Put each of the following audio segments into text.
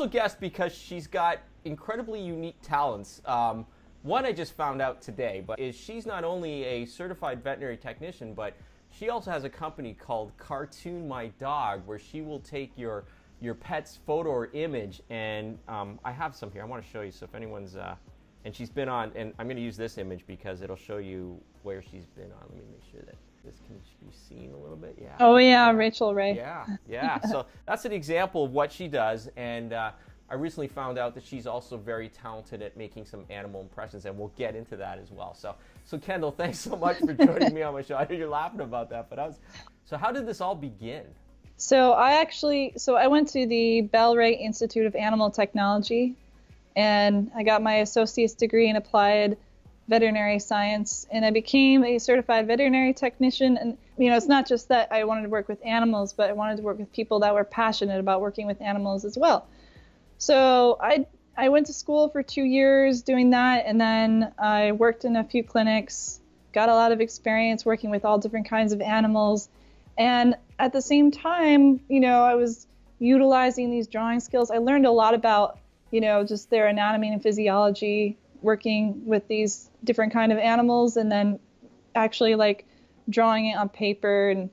special guest because she's got incredibly unique talents. One I just found out today, but is she's not only a certified veterinary technician, but she also has a company called CartoonMyDog, where she will take your pet's photo or image, and I have some here. I want to show you, so if anyone's and she's been on, and I'm going to use this image because it'll show you where she's been on. Let me make sure that this can be seen a little bit. Yeah. Oh yeah, Rachel Ray. Yeah. So that's an example of what she does, and I recently found out that she's also very talented at making some animal impressions, and we'll get into that as well. So Kendall, thanks so much for joining me on my show. I know you're laughing about that, but so how did this all begin? So I went to the Bell Ray Institute of Animal Technology, and I got my associate's degree in applied veterinary science, and I became a certified veterinary technician. And it's not just that I wanted to work with animals, but I wanted to work with people that were passionate about working with animals as well. So I went to school for 2 years doing that, and then I worked in a few clinics, got a lot of experience working with all different kinds of animals. And at the same time, I was utilizing these drawing skills. I learned a lot about, just their anatomy and physiology, working with these different kind of animals, and then actually like drawing it on paper and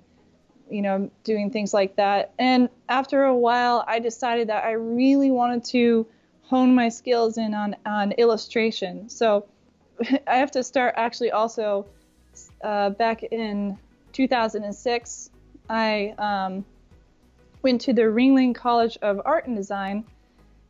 doing things like that. And after a while, I decided that I really wanted to hone my skills in on illustration. So I have to start actually also back in 2006, I went to the Ringling College of Art and Design,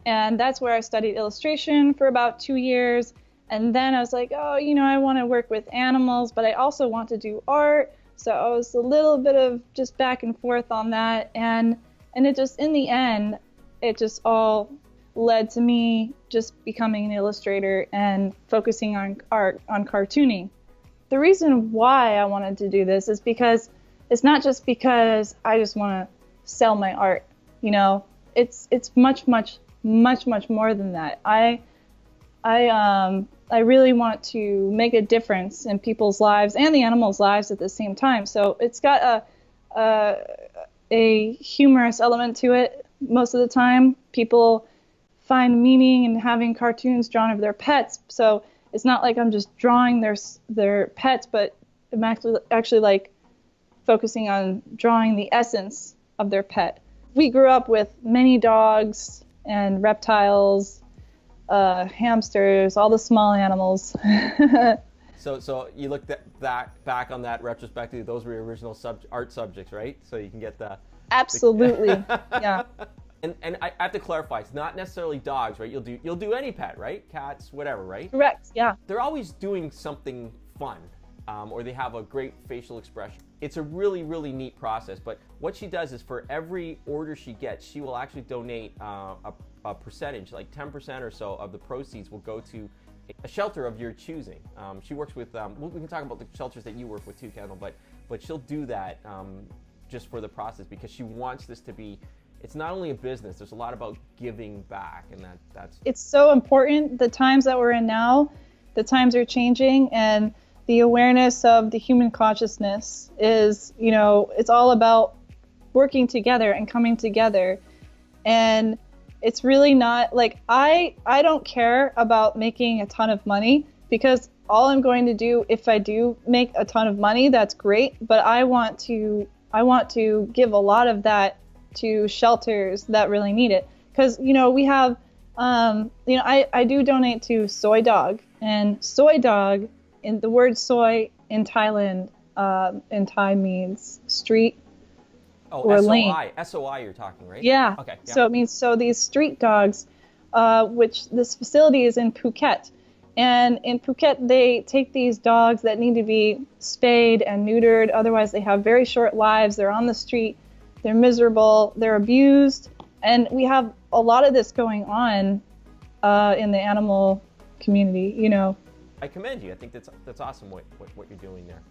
and that's where I studied illustration for about 2 years. And then I was like, I want to work with animals, but I also want to do art. So I was a little bit of just back and forth on that, and it just, in the end, it just all led to me just becoming an illustrator and focusing on art, on cartooning. The reason why I wanted to do this is because it's not just because I just want to sell my art. It's much more than that. I really want to make a difference in people's lives and the animals' lives at the same time. So it's got a humorous element to it most of the time. People find meaning in having cartoons drawn of their pets. So it's not like I'm just drawing their pets, but I'm actually like focusing on drawing the essence of their pet. We grew up with many dogs and reptiles, hamsters, all the small animals. So you looked back on that retrospectively. Those were your original art subjects, right? So you can get the absolutely, yeah. And I have to clarify, it's not necessarily dogs, right? You'll do any pet, right? Cats, whatever, right? Correct, yeah. They're always doing something fun, or they have a great facial expression. It's a really, really neat process. But what she does is, for every order she gets, she will actually donate a percentage, like 10% or so of the proceeds will go to a shelter of your choosing. She works with, we can talk about the shelters that you work with too, Kendall, but she'll do that just for the process, because she wants this to be, it's not only a business, there's a lot about giving back, and that's... It's so important. The times that we're in now, the times are changing, and the awareness of the human consciousness is, it's all about working together and coming together. And it's really not like, I don't care about making a ton of money, because all I'm going to do, if I do make a ton of money, that's great, but I want to give a lot of that to shelters that really need it. Because, we have, I do donate to Soy Dog, and Soy Dog, in the word soy in Thailand, in Thai means street. Oh, or lane. SOI you're talking, right? Yeah. Okay. Yeah. So it means, these street dogs, which this facility is in Phuket. And in Phuket, they take these dogs that need to be spayed and neutered. Otherwise, they have very short lives. They're on the street. They're miserable. They're abused. And we have a lot of this going on in the animal community, I commend you. I think that's awesome what you're doing there.